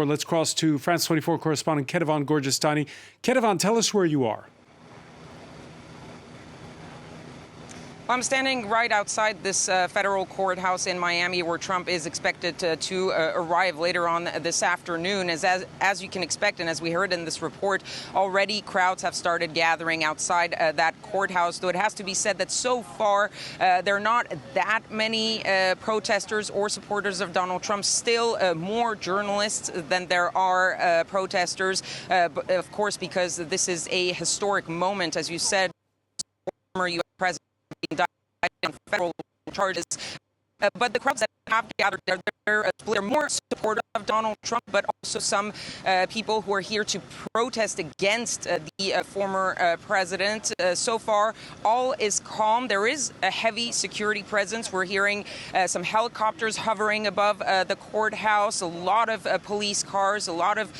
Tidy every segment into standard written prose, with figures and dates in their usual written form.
Let's cross to France 24 correspondent Kethevane Gorjestani. Kethevane, tell us where you are. I'm standing right outside this federal courthouse in Miami, where Trump is expected to arrive later on this afternoon. As you can expect, and as we heard in this report, already crowds have started gathering outside that courthouse, though it has to be said that so far there are not that many protesters or supporters of Donald Trump. Still more journalists than there are protesters, but of course, because this is a historic moment, as you said, former U.S. President being indicted on federal charges. But the crowds that have gathered there, they're more supportive of Donald Trump, but also some people who are here to protest against the former president. So far, all is calm. There is a heavy security presence. We're hearing some helicopters hovering above the courthouse, a lot of police cars, a lot of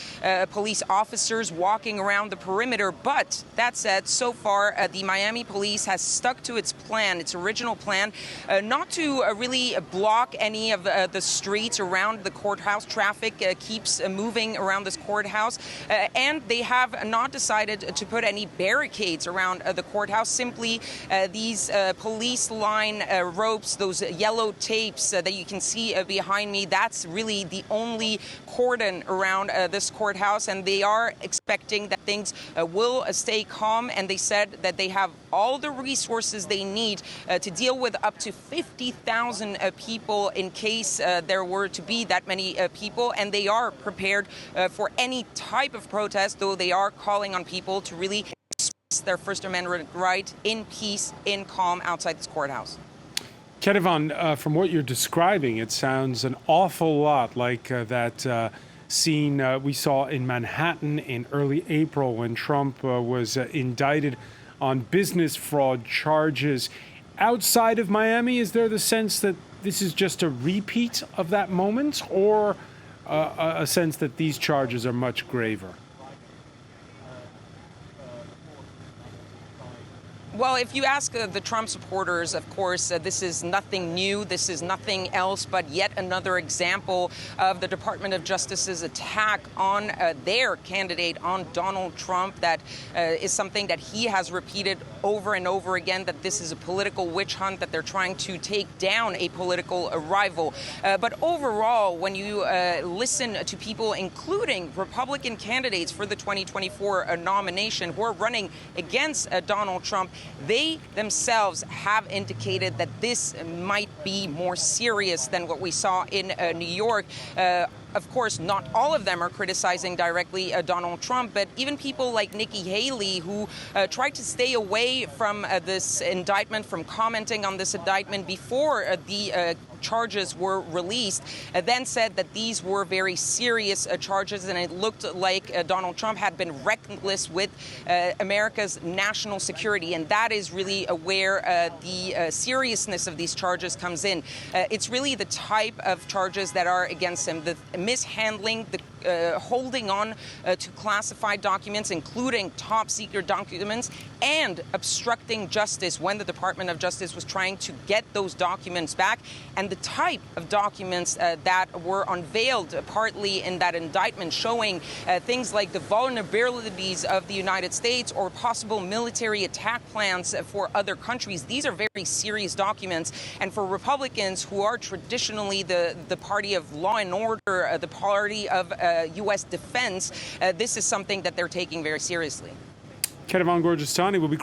police officers walking around the perimeter. But that said, so far, the Miami police has stuck to its plan, its original plan, not to really block any of the streets around the courthouse. Traffic keeps moving around this courthouse, and they have not decided to put any barricades around the courthouse. Simply these police line ropes, those yellow tapes that you can see behind me, that's really the only cordon around this courthouse, and they are expecting that things will stay calm, and they said that they have all the resources they need to deal with up to 50,000 people in case there were to be that many people, and they are prepared for any type of protest, though they are calling on people to really express their First Amendment right in peace, in calm outside this courthouse. Kethevane, from what you're describing, it sounds an awful lot like that scene we saw in Manhattan in early April when Trump was indicted on business fraud charges. Outside of Miami, is there the sense that this is just a repeat of that moment, or a sense that these charges are much graver? Well, if you ask the Trump supporters, of course, this is nothing new. This is nothing else but yet another example of the Department of Justice's attack on their candidate, on Donald Trump. That is something that he has repeated over and over again, that this is a political witch hunt, that they're trying to take down a political rival. But overall, when you listen to people, including Republican candidates for the 2024 nomination who are running against Donald Trump, they themselves have indicated that this might be more serious than what we saw in New York. Of course, not all of them are criticizing directly Donald Trump, but even people like Nikki Haley, who tried to stay away from this indictment, from commenting on this indictment before the charges were released, then said that these were very serious charges, and it looked like Donald Trump had been reckless with America's national security. And that is really where the seriousness of these charges comes in. It's really the type of charges that are against him, the mishandling, the holding on to classified documents, including top secret documents, and obstructing justice when the Department of Justice was trying to get those documents back, and the type of documents that were unveiled partly in that indictment, showing things like the vulnerabilities of the United States or possible military attack plans for other countries. These are very serious documents, and for Republicans, who are traditionally the party of law and order, the party of U.S. defense, this is something that they're taking very seriously. Kethevane Gorjestani will be